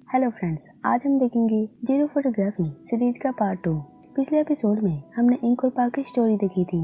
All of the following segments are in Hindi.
हेलो फ्रेंड्स, आज हम देखेंगे जीरो फोटोग्राफी सीरीज का पार्ट 2। पिछले एपिसोड में हमने इंक और पा की स्टोरी देखी थी।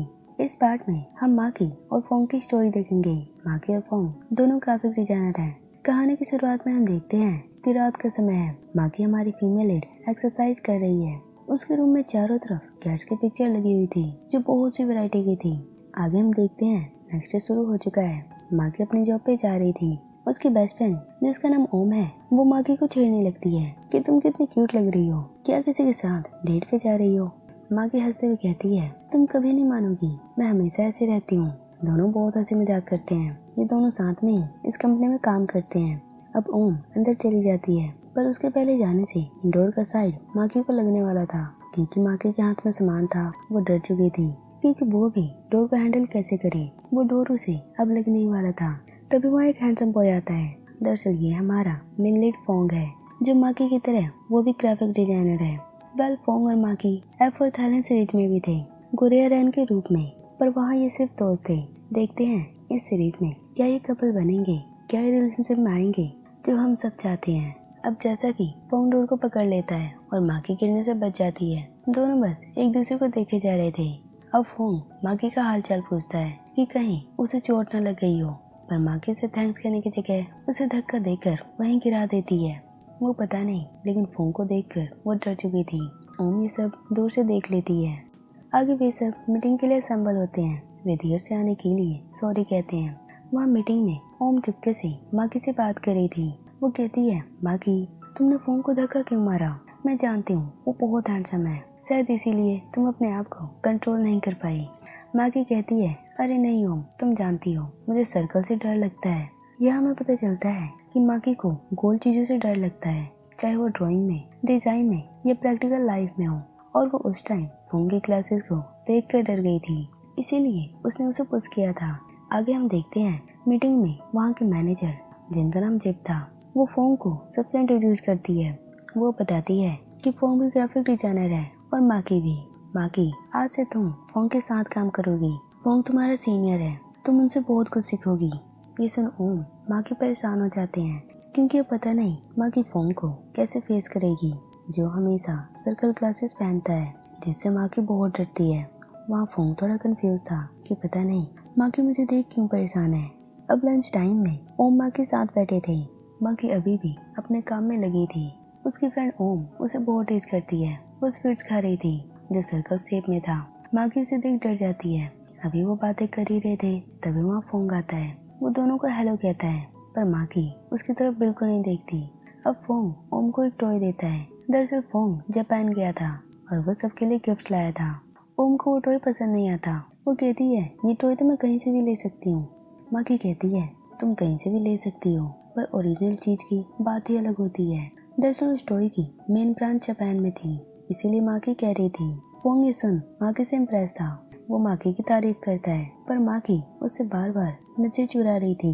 इस पार्ट में हम माकी और फोंग की स्टोरी देखेंगे। माकी और फोंग दोनों ग्राफिक डिजाइनर हैं। कहानी की शुरुआत में हम देखते हैं कि रात का समय है। माकी हमारी फीमेल लीड एक्सरसाइज कर रही है। उसके रूम में चारों तरफ कैट्स की पिक्चर लगी हुई थी जो बहुत सी वैरायटी की थी। आगे हम देखते हैं नेक्स्ट शुरू हो चुका है। माकी अपनी जॉब पे जा रही थी। उसकी बेस्ट फ्रेंड जिसका नाम ओम है वो माकी को छेड़ने लगती है कि तुम कितनी क्यूट लग रही हो, क्या किसी के साथ डेट पे जा रही हो। माकी हंसते हुए कहती है तुम कभी नहीं मानोगी, मैं हमेशा ऐसे रहती हूँ। दोनों बहुत हंसी मजाक करते हैं। ये दोनों साथ में ही इस कंपनी में काम करते हैं। अब ओम अंदर चली जाती है पर उसके पहले जाने से डोर का साइड माकी को लगने वाला था। क्योंकि माकी के हाथ में सामान था वो डर चुकी थी क्योंकि वो भी डोर को हैंडल कैसे करे। वो डोर उसे अब लगने ही वाला था। तभी वहाँ एक हैंडसम बॉय आता है। दरअसल ये हमारा मेन लीड फोंग है जो माकी की तरह वो भी ग्राफिक डिजाइनर है। वेल फोंग और माकी F4 थाईलैंड सीरीज में भी थे गुरिया रैन के रूप में, पर वहाँ ये सिर्फ दोस्त थे। देखते हैं इस सीरीज में क्या ये कपल बनेंगे, क्या ये रिलेशनशिप में आएंगे जो हम सब चाहते हैं। अब जैसा कि फोंग डोर को पकड़ लेता है और माकी गिरने से बच जाती है। दोनों बस एक दूसरे को देखे जा रहे थे। अब फोंग माकी का हाल चाल पूछता है कि कहीं उसे चोट न लग गई हो, पर माकी से थैंक्स कहने की जगह उसे धक्का देकर वहीं गिरा देती है। वो पता नहीं लेकिन फोंग को देखकर वो डर चुकी थी। ओम ये सब दूर से देख लेती है। आगे वे सब मीटिंग के लिए संबल होते हैं। वे देर से आने के लिए सॉरी कहते हैं। वहाँ मीटिंग में ओम चुपके से माकी से बात कर रही थी। वो कहती है माकी तुमने फोंग को धक्का क्यों मारा, मैं जानती हूँ वो बहुत हैंडसम है, शायद इसीलिए तुम अपने आप को कंट्रोल नहीं कर पाई। माकी कहती है अरे नहीं ओम, तुम जानती हो मुझे सर्कल से डर लगता है। यह हमें पता चलता है कि माकी को गोल चीजों से डर लगता है, चाहे वो ड्राइंग में, डिजाइन में या प्रैक्टिकल लाइफ में हो। और वो उस टाइम फोंग की क्लासेस को देख कर डर गई थी, इसीलिए उसने उसे पुश किया था। आगे हम देखते हैं मीटिंग में वहाँ के मैनेजर जिनका नाम जिप था वो फोंग को सबसे इंट्रोड्यूस करती है। वो बताती है कि फोंग भी ग्राफिक डिजाइनर है और माकी भी। माकी आज से तुम फोंग के साथ काम करोगी। फोंग तुम्हारा सीनियर है, तुम उनसे बहुत कुछ सीखोगी। ये सुन ओम माकी परेशान हो जाते हैं क्योंकि अब पता नहीं माकी फोंग को कैसे फेस करेगी जो हमेशा सर्कल क्लासेस पहनता है, जिससे माकी बहुत डरती है। वहाँ फोंग थोड़ा कंफ्यूज था कि पता नहीं माकी मुझे देख क्यों परेशान है। अब लंच टाइम में ओम माँ के साथ बैठे थे। माकी अभी भी अपने काम में लगी थी। उसकी फ्रेंड ओम उसे बहुत टीज करती है। वो स्वीट्स खा रही थी जो सर्कल शेप में था। माकी उसे देख डर जाती है। अभी वो बातें कर ही रहे थे तभी वहाँ फोंग आता है। वो दोनों को हेलो कहता है पर माकी उसकी तरफ बिल्कुल नहीं देखती। अब फोंग ओम को एक टॉय देता है। दरअसल फोंग जापान गया था और वो सबके लिए गिफ्ट लाया था। ओम को वो टॉय पसंद नहीं आता। वो कहती है ये टॉय तो मैं कहीं से भी ले सकती हूँ। माकी कहती है तुम कहीं से भी ले सकती हो पर ओरिजिनल चीज की बात ही अलग होती है। दरअसल उस टॉय की मेन ब्रांच जापान में थी, इसीलिए माकी कह रही थी। फोंग ये सुन माकी से इम्प्रेस था। वो माकी की तारीफ करता है पर माकी उससे बार बार नजर चुरा रही थी।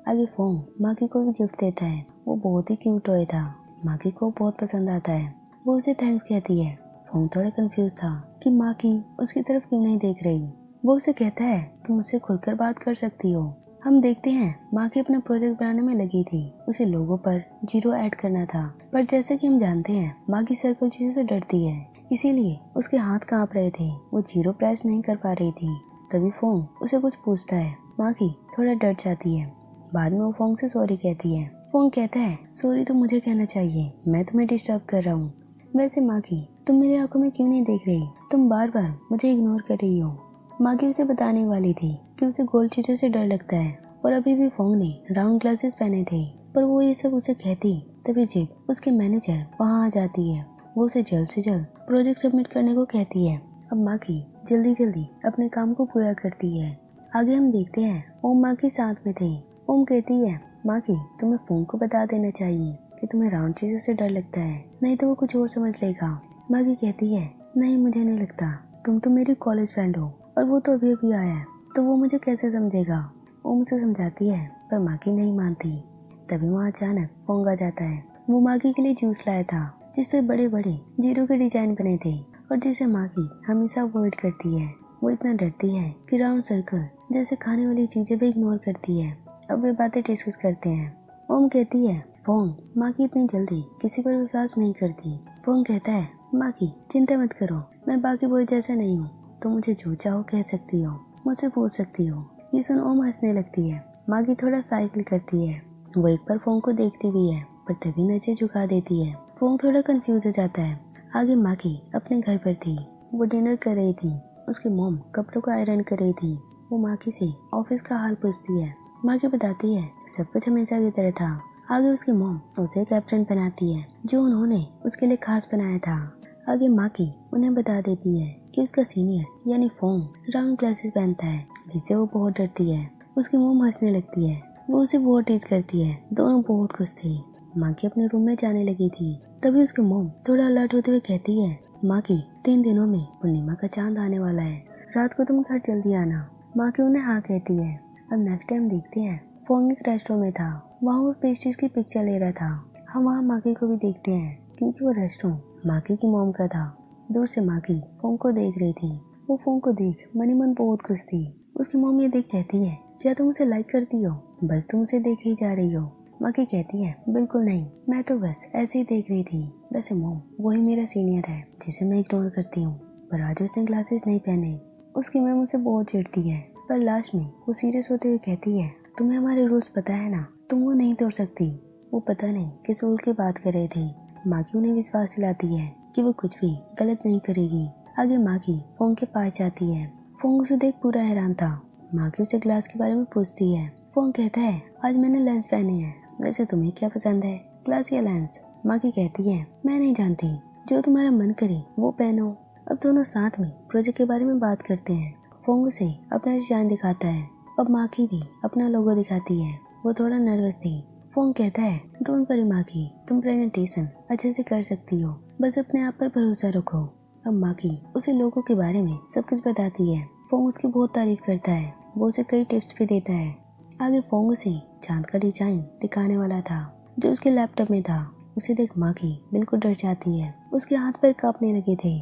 आगे फोंग माकी को भी गिफ्ट देता है। वो बहुत ही क्यूट टॉय था, माकी को बहुत पसंद आता है। वो उसे थैंक्स कहती है। फोंग थोड़ा कंफ्यूज था कि माकी उसकी तरफ क्यों नहीं देख रही। वो उसे कहता है तुम मुझसे खुलकर बात कर सकती हो। हम देखते हैं माकी अपना प्रोजेक्ट बनाने में लगी थी। उसे लोगो पर जीरो ऐड करना था, पर जैसे कि हम जानते हैं माकी सर्कल चीजों से डरती है, इसीलिए उसके हाथ कांप रहे थे। वो जीरो प्रेस नहीं कर पा रही थी। तभी फोंग उसे कुछ पूछता है। माकी थोड़ा डर जाती है। बाद में वो फोंग से सॉरी कहती है। फोंग कहता है सॉरी तो मुझे कहना चाहिए, मैं तुम्हें डिस्टर्ब कर रहा हूँ। वैसे माकी तुम मेरी आंखों में क्यों नहीं देख रही, तुम बार बार मुझे इग्नोर कर रही हो। माकी उसे बताने वाली थी कि उसे गोल चीजों से डर लगता है और अभी भी फोंग ने राउंड ग्लासेस पहने थे, पर वो ये सब उसे कहती तभी जिप उसके मैनेजर वहाँ आ जाती है। वो उसे जल्द से जल्द प्रोजेक्ट सबमिट करने को कहती है। अब माकी जल्दी जल्दी अपने काम को पूरा करती है। आगे हम देखते हैं ओम माकी साथ में थे। ओम कहती है माकी तुम्हें फोंग को बता देना चाहिए कि तुम्हें राउंड चीजों से डर लगता है, नहीं तो वो कुछ और समझ लेगा। माकी कहती है नहीं मुझे नहीं लगता, तुम तो मेरी कॉलेज फ्रेंड हो और वो तो अभी अभी आया है तो वो मुझे कैसे समझेगा। ओम उसे समझाती है पर माकी नहीं मानती। तभी वहाँ अचानक फोंग आ जाता है। वो माकी के लिए जूस लाया था जिसपे बड़े बड़े जीरो के डिजाइन बने थे और जिसे माकी हमेशा अवॉइड करती है। वो इतना डरती है कि राउंड सर्कल जैसे खाने वाली चीजें भी इग्नोर करती है। अब वे बातें डिस्कस करते हैं। ओम कहती है फोंग माँ की इतनी जल्दी किसी पर विश्वास नहीं करती। फोंग कहता है, माँ की चिंता मत करो, मैं बाकी बॉय जैसा नहीं हूँ, तुम मुझे जो चाहो कह सकती हो, मुझसे पूछ सकती हो। ये सुन ओम हंसने लगती है। माँ की थोड़ा साइकिल करती है। वो एक बार फोंग को देखती भी है पर तभी नजर झुका देती है। फोंग थोड़ा कंफ्यूज हो जाता है। आगे माँ की अपने घर पर थी। वो डिनर कर रही थी। उसकी मॉम कपड़ों को आयरन कर रही थी। वो माँ की से ऑफिस का हाल पूछती है। माँ की बताती है सब कुछ हमेशा की तरह था। आगे उसकी मॉम उसे कैप्टन बनाती है जो उन्होंने उसके लिए खास बनाया था। आगे माँ की उन्हें बता देती है कि उसका सीनियर यानी फोंग राउंड ग्लासेस पहनता है जिससे वो बहुत डरती है। उसकी मॉम हंसने लगती है। वो उसे बहुत टीज करती है। दोनों बहुत खुश थे। माँ की अपने रूम में जाने लगी थी। तभी उसकी मॉम थोड़ा अलर्ट होते हुए कहती है, माँ की 3 दिनों में पूर्णिमा का चांद आने वाला है, रात को तुम घर जल्दी आना। माँ की उन्हें हाँ कहती है। अब नेक्स्ट टाइम देखते हैं। फोंग एक रेस्टोरेंट में था। वहाँ वो पेस्ट्रीज की पिक्चर ले रहा था। हम वहाँ माकी को भी देखते हैं क्योंकि वो रेस्टोरेंट माकी की मॉम का था। दूर से माकी फोंग को देख रही थी। वो फोंग को देख मनी मन बहुत खुश थी। उसकी मॉम ये देख कहती है, क्या तुम उसे लाइक करती हो? बस तुम उसे देख ही जा रही हो। माकी कहती है, बिल्कुल नहीं, मैं तो बस ऐसे ही देख रही थी। वैसे मॉम वही मेरा सीनियर है जिसे मैं इग्नोर करती हूँ, पर आज उसने ग्लासेस नहीं पहने। उसकी मैम उसे बहुत चिढ़ती है पर लास्ट में वो सीरियस होते हुए कहती है, तुम्हें हमारे रूल्स पता है ना, तुम वो नहीं तोड़ सकती। वो पता नहीं किस रूल की बात कर रहे थे। माकी उन्हें विश्वास दिलाती है कि वो कुछ भी गलत नहीं करेगी। आगे माकी फोंग के पास जाती है। फोंग उसे देख पूरा हैरान था। माकी उसे ग्लास के बारे में पूछती है। फोंग कहता है, आज मैंने लेंस पहने हैं, वैसे तुम्हें क्या पसंद है, ग्लास या लेंस? माकी कहती है, मैं नहीं जानती, जो तुम्हारा मन करे वो पहनो। अब दोनों साथ में प्रोजेक्ट के बारे में बात करते हैं। फोंग उसे अपना डिजाइन दिखाता है। अब माकी भी अपना लोगो दिखाती है। वो थोड़ा नर्वस थी। फोंग कहता है, डोंट वरी माकी, तुम प्रेजेंटेशन अच्छे से कर सकती हो, बस अपने आप पर भरोसा रखो। अब माकी उसे लोगों के बारे में सब कुछ बताती है। फोंग उसकी बहुत तारीफ करता है। वो उसे कई टिप्स भी देता है। आगे फोंग उसे चांद का डिजाइन दिखाने वाला था जो उसके लैपटॉप में था। उसे देख माकी बिल्कुल डर जाती है। उसके हाथ पैर कांपने लगे थे।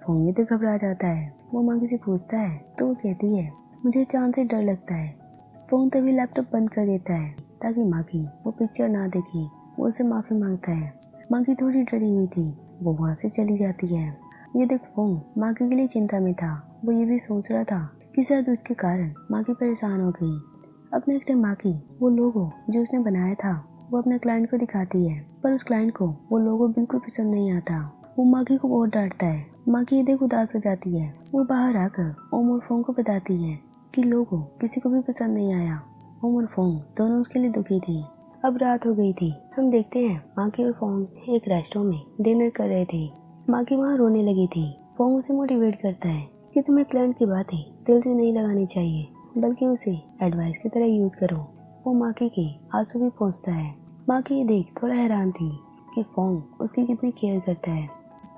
फोंग तो घबरा जाता है। वो माकी से पूछता है तो वो कहती है, मुझे चांद से डर लगता है। फोंग तभी लैपटॉप बंद कर देता है ताकि माकी वो पिक्चर ना देखे। वो उसे माफी मांगता है। माकी थोड़ी डरी हुई थी। वो वहाँ से चली जाती है। ये देख फोंग माकी के लिए चिंता में था। वो ये भी सोच रहा था कि शायद उसके कारण माकी परेशान हो गई। अब नेक्स्ट टाइम माकी वो लोगो जो उसने बनाया था वो अपने क्लाइंट को दिखाती है, पर उस क्लाइंट को वो लोगो बिल्कुल पसंद नहीं आता। वो माकी को बहुत डांटता है। माकी ये देख उदास हो जाती है। वो बाहर आकर ओम और फोंग को बताती है कि लोगो किसी को भी पसंद नहीं आया। ओम और फोंग दोनों उसके लिए दुखी थी। अब रात हो गई थी। हम देखते हैं माकी और फोंग एक रेस्टोरेंट में डिनर कर रहे थे। माकी वहाँ रोने लगी थी। फोंग उसे मोटिवेट करता है कि तुम्हें क्लाइंट की बातें दिल से नहीं लगानी चाहिए, बल्कि उसे एडवाइस की तरह यूज करो। वो माकी के आंसू भी पोंछता है। माकी ये देख थोड़ा हैरान थी कि फोंग उसकी कितनी केयर करता है।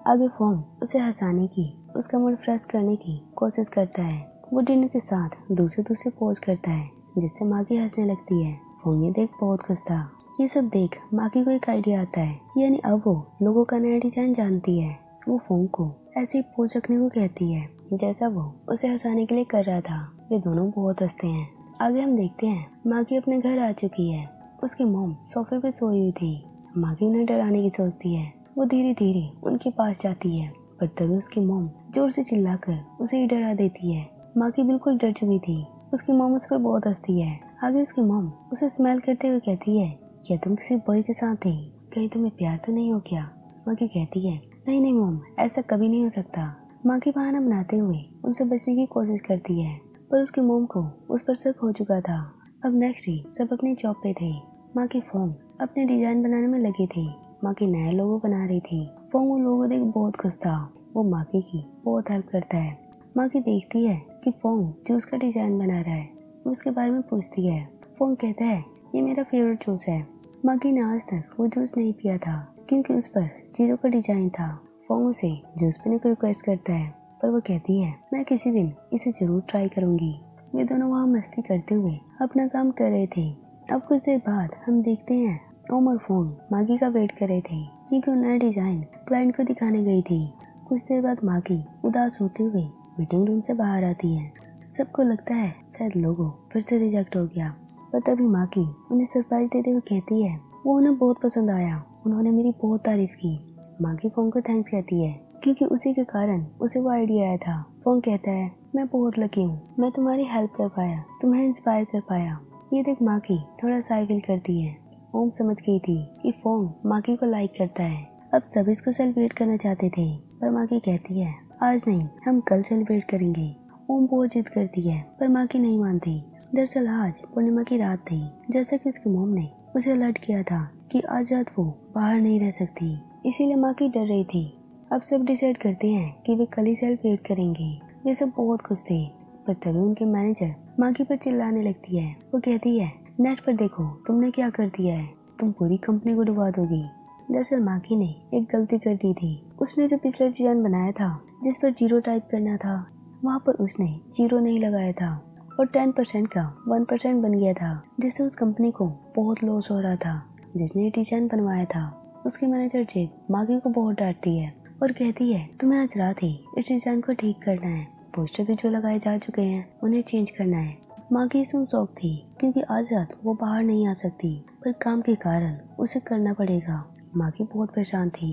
आगे फोंग उसे हंसाने की, उसका मूड फ्रेश करने की कोशिश करता है। वो डिनर के साथ दूसरे पोज करता है जिससे माकी हंसने लगती है। फोंग ये देख बहुत खुश था। ये सब देख माकी को एक आइडिया आता है, यानी अब वो लोगों का नया डिजाइन जानती है। वो फोंग को ऐसे ही पोज रखने को कहती है जैसा वो उसे हंसाने के लिए कर रहा था। वे दोनों बहुत हंसते हैं। आगे हम देखते हैं माकी अपने घर आ चुकी है। उसकी मॉम सोफे पे सोई हुई थी। माकी उन्हें डराने की सोचती है। वो धीरे धीरे उनके पास जाती है, पर तभी उसकी मॉम जोर से चिल्लाकर उसे ही डरा देती है। माकी बिल्कुल डर चुकी थी। उसकी मॉम उस पर बहुत हंसती है। आगे उसकी मॉम उसे स्माइल करते हुए कहती है, क्या तुम किसी बॉय के साथ थे? कहीं तुम्हें प्यार तो नहीं हो क्या? माकी कहती है, नहीं नहीं मॉम, ऐसा कभी नहीं हो सकता। माकी बहाना बनाते हुए उनसे बचने की कोशिश करती है, पर उसकी मॉम को उस पर शक हो चुका था। अब नेक्स्ट डे सब अपनी जॉब पे थे। माकी फोंग अपने डिजाइन बनाने में लगी थी। माकी नया लोगो बना रही थी। फोंग वो लोगो देख बहुत खुश था। वो माकी की बहुत हेल्प करता है। माकी देखती है कि फोंग जो उसका डिजाइन बना रहा है, वो उसके बारे में पूछती है। फोंग कहता है, ये मेरा फेवरेट जूस है। माकी ने आज तक वो जूस नहीं पिया था क्योंकि उस पर जीरो का डिजाइन था। फोंग उसे जूस पीने को रिक्वेस्ट करता है, पर वो कहती है, मैं किसी दिन इसे जरूर ट्राई करूंगी। वे दोनों वहाँ मस्ती करते हुए अपना काम कर रहे थे। अब कुछ देर बाद हम देखते हैं ओम और फोंग माकी का वेट कर रहे थे क्योंकि वो नया डिजाइन क्लाइंट को दिखाने गई थी। कुछ देर बाद माकी उदास होते हुए मीटिंग रूम से बाहर आती है। सबको लगता है शायद लोगो फिर से रिजेक्ट हो गया, पर तभी माकी उन्हें सरप्राइज देते हुए कहती है, वो उन्हें बहुत पसंद आया। उन्होंने मेरी बहुत तारीफ की। माकी फोंग को थैंक्स कहती है क्योंकि उसी के कारण उसे वो आइडिया आया था। फोंग कहता है मैं बहुत लकी हूँ, मैं तुम्हारी हेल्प कर पाया, तुम्हें इंस्पायर कर पाया। ये देख माकी थोड़ा सा फील करती है। ओम समझ गई थी कि फोंग माकी को लाइक करता है। अब सभी इसको सेलिब्रेट करना चाहते थे पर माकी कहती है आज नहीं, हम कल सेलिब्रेट करेंगे। ओम बहुत जिद करती है पर माकी नहीं मानती। दरअसल आज पूर्णिमा की रात थी, जैसा कि उसकी मॉम ने उसे अलर्ट किया था कि आज रात वो बाहर नहीं रह सकती, इसीलिए माकी डर रही थी। अब सब डिसाइड करते हैं कि वे कल ही सेलिब्रेट करेंगे। वे सब बहुत खुश थे पर तभी उनके मैनेजर माकी पर चिल्लाने लगती है। वो कहती है नेट पर देखो तुमने क्या कर दिया है, तुम पूरी कंपनी को डुबा दोगी। दरअसल माकी ने एक गलती कर दी थी। उसने जो पिछला डिजाइन बनाया था जिस पर 0 टाइप करना था, वहाँ पर उसने 0 नहीं लगाया था और 10% का 1% बन गया था, जिससे उस कंपनी को बहुत लॉस हो रहा था। जिसने ये डिजाइन बनवाया था उसकी मैनेजर जेब माकी को बहुत डांटती है और कहती है तुम्हें आज रात ही इस डिजाइन को ठीक करना है। पोस्टर भी जो लगाए जा चुके हैं उन्हें चेंज करना है। माकी इसमें शौक थी क्योंकि आज रात वो बाहर नहीं आ सकती पर काम के कारण उसे करना पड़ेगा। माकी बहुत परेशान थी।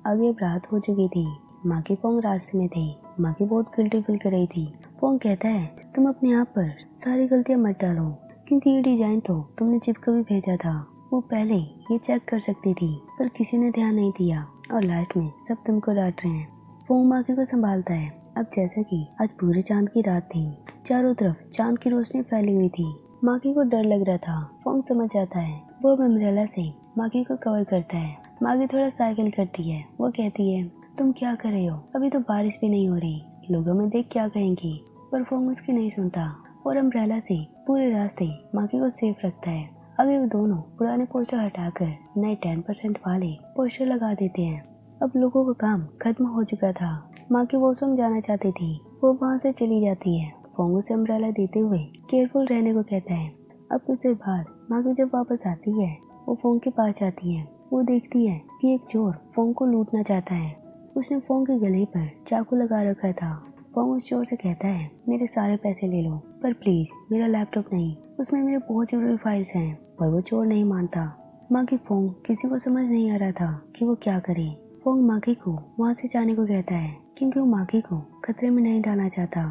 आगे अब रात हो चुकी थी। माकी फोंग रास्ते में थे। माकी बहुत गिल्टी फील कर रही थी। फोंग कहता है तुम अपने आप पर सारी गलतियां मत डालो क्योंकि ये डिजाइन तो तुमने जिप को भी भेजा था, वो पहले ये चेक कर सकती थी पर किसी ने ध्यान नहीं दिया और लास्ट में सब तुमको डांट रहे हैं। फोंग माकी को संभालता है। अब जैसे कि आज पूरे चांद की रात थी, चारों तरफ चांद की रोशनी फैली हुई थी। माकी को डर लग रहा था। फोंग समझ जाता है। वो अम्ब्रेला से माकी को कवर करता है। माकी थोड़ा साइकिल करती है। वो कहती है तुम क्या कर रहे हो, अभी तो बारिश भी नहीं हो रही, लोगों में देख क्या कहेंगे। पर फोंग उसकी नहीं सुनता और अम्ब्रेला से पूरे रास्ते माकी को सेफ रखता है। अगर वो दोनों पुराने पोस्टर हटाकर नए 10% वाले पोस्टर लगा देते हैं। अब लोगों का काम खत्म हो चुका था। माकी वॉशरूम जाना चाहती थी। वो वहाँ से चली जाती है। फोंग उसे अम्ब्रेला देते हुए केयरफुल रहने को कहता है। अब कुछ देर बाद माकी जब वापस आती है वो फोंग के पास जाती है। वो देखती है कि एक चोर फोंग को लूटना चाहता है। उसने फोंग के गले पर चाकू लगा रखा था। फोंग उस चोर से कहता है मेरे सारे पैसे ले लो पर प्लीज मेरा लैपटॉप नहीं, उसमें मेरे बहुत जरूरी फाइल्स हैं। पर वो चोर नहीं मानता। माकी फोंग किसी को समझ नहीं आ रहा था कि वो क्या करे। फोंग माकी को वहाँ से जाने को कहता है क्योंकि वो माकी को खतरे में नहीं डालना चाहता।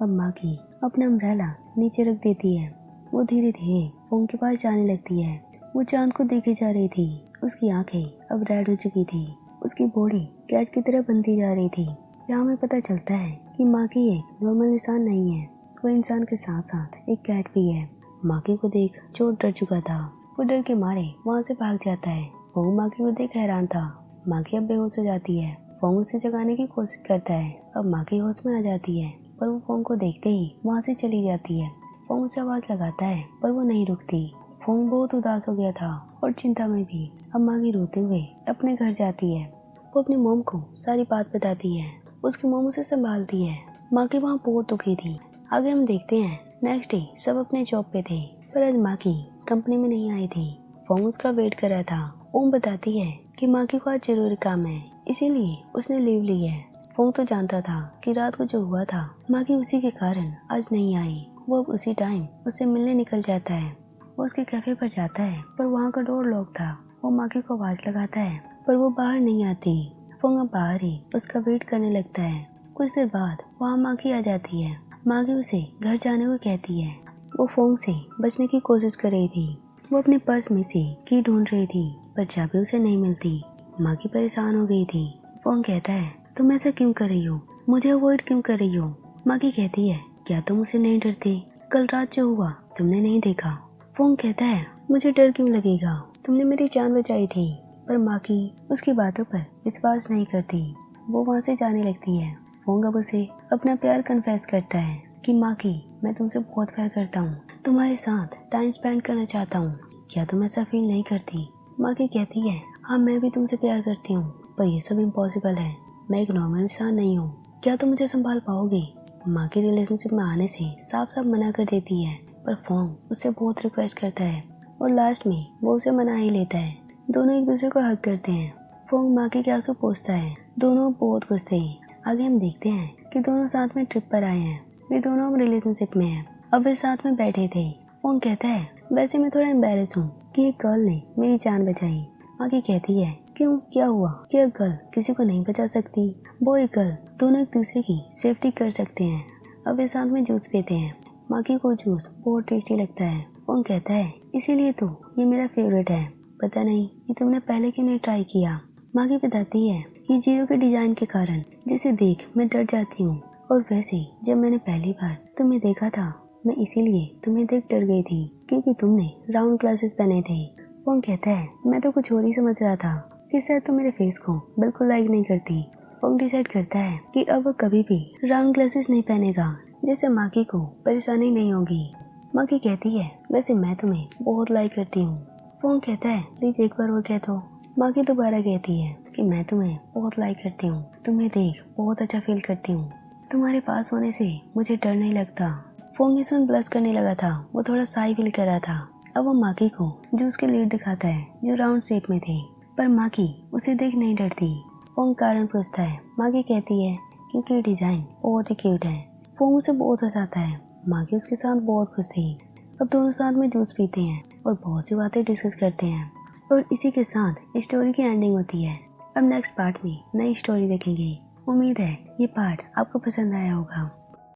अब माकी अपना अम्ब्रेला नीचे रख देती है। वो धीरे धीरे फोंग के पास जाने लगती है। वो चांद को देखे जा रही थी। उसकी आंखें अब रेड हो चुकी थी। उसकी बॉडी कैट की तरह बनती जा रही थी। यहाँ हमें पता चलता है कि माकी एक नॉर्मल इंसान नहीं है, वो इंसान के साथ साथ एक कैट भी है। माकी को देख चोर डर चुका था। वो डर के मारे वहाँ से भाग जाता है। फोंग माकी को देख हैरान था। माकी अब बेहोश हो जाती है। फोंग उसे जगाने की कोशिश करता है। अब माकी होश में आ जाती है पर वो फोंग को देखते ही वहाँ से चली जाती है। फोंग उसे आवाज लगाता है पर वो नहीं रुकती। फोंग बहुत उदास हो गया था और चिंता में भी। अब माकी रोते हुए अपने घर जाती है। वो अपनी मॉम को सारी बात बताती है। उसकी मॉम उसे संभालती है। माकी वहाँ बहुत दुखी थी। आगे हम देखते हैं नेक्स्ट डे सब अपने जॉब पे थे पर आज माकी कंपनी में नहीं आई थी। फोंग उसका वेट कर रहा था। ओम बताती है कि माकी को आज जरूरी काम है इसीलिए उसने लीव ली है। फोंग तो जानता था कि रात को जो हुआ था माकी उसी के कारण आज नहीं आई। वो अब उसी टाइम उससे मिलने निकल जाता है। वो उसके कैफे पर जाता है पर वहाँ का डोर लॉक था। वो माकी को आवाज लगाता है पर वो बाहर नहीं आती। फोंग अब बाहर ही उसका वेट करने लगता है। कुछ देर बाद वहाँ माकी आ जाती है। माकी उसे घर जाने को कहती है। वो फोंग से बचने की कोशिश कर रही थी। वो अपने पर्स में से की ढूंढ रही थी पर चाबी उसे नहीं मिलती। माकी परेशान हो गई थी। फोंग कहता है तुम ऐसा क्यों कर रही हो, मुझे अवॉइड क्यों कर रही हो। माकी कहती है क्या तुम मुझसे नहीं डरते, कल रात जो हुआ तुमने नहीं देखा। फोंग कहता है मुझे डर क्यों लगेगा, तुमने मेरी जान बचाई थी। पर माकी उसकी बातों पर विश्वास नहीं करती। वो वहाँ से जाने लगती है। फोंग अब उसे अपना प्यार कन्फेस करता है कि माकी मैं तुमसे बहुत प्यार करता हूँ, तुम्हारे साथ टाइम स्पेंड करना चाहता हूँ, क्या तुम ऐसा फील नहीं करती। माकी कहती है हाँ मैं भी तुमसे प्यार करती हूँ पर ये सब इम्पॉसिबल है, मैं एक नॉर्मल इंसान नहीं हूँ, क्या तुम मुझे संभाल पाओगे। माकी रिलेशनशिप में आने से साफ साफ मना कर देती है पर फोंग उससे बहुत रिक्वेस्ट करता है और लास्ट में वो उसे मना ही लेता है। दोनों एक दूसरे को हग करते हैं। फोंग माकी के आंसू पोंछता है। दोनों बहुत खुश थे। आगे हम देखते हैं कि दोनों साथ में ट्रिप पर आए हैं। वे दोनों अब रिलेशनशिप में हैं। अब वे साथ में बैठे थे। फोंग कहता है वैसे मैं थोड़ा एम्बेरस हूँ कि एक गर्ल ने मेरी जान बचाई। माकी कहती है, क्यों, क्या हुआ? क्या गर्ल किसी को नहीं बचा सकती? बॉय गर्ल दोनों एक दूसरे की सेफ्टी कर सकते हैं। अब वे साथ में जूस पीते हैं। माकी को जूस बहुत टेस्टी लगता है। वो कहता है, इसीलिए तो ये मेरा फेवरेट है। पता नहीं ये तुमने पहले क्यों नहीं ट्राई किया। माकी बताती है, ये चीजों के डिजाइन के कारण जिसे देख मैं डर जाती हूँ। और वैसे जब मैंने पहली बार तुम्हें देखा था, मैं इसीलिए तुम्हें देख डर गई थी क्योंकि तुमने राउंड ग्लासेस पहने थे। वो कहता है, मैं तो कुछ और ही समझ रहा था कि शायद तुम मेरे फेस को बिल्कुल लाइक नहीं करती। वो डिसाइड करता है कि अब वो कभी भी राउंड ग्लासेस नहीं पहनेगा, जिससे माकी को परेशानी नहीं होगी। माकी कहती है, वैसे मैं तुम्हें बहुत लाइक करती हूँ। वो कहता है, प्लीज एक बार और कह दो। माकी दोबारा कहती है कि मैं तुम्हें बहुत लाइक करती हूँ, तुम्हें देख बहुत अच्छा फील करती हूँ, तुम्हारे पास होने से मुझे डर नहीं लगता। फोंग ये सुन ब्लश करने लगा था। वो थोड़ा शाई फील कर रहा था। अब वो माकी को जूस के लीड दिखाता है जो राउंड शेप में थे, पर माकी उसे देख नहीं डरती। फोंग कारण पूछता है। माकी कहती है, क्योंकि डिजाइन बहुत ही क्यूट है। फोंग उसे बहुत हंसाता है। माकी उसके साथ बहुत खुश थी। अब दोनों साथ में जूस पीते हैं और बहुत सी बातें डिस्कस करते हैं। और इसी के साथ स्टोरी की एंडिंग होती है। अब नेक्स्ट पार्ट में नई स्टोरी देखेंगे। उम्मीद है ये पार्ट आपको पसंद आया होगा।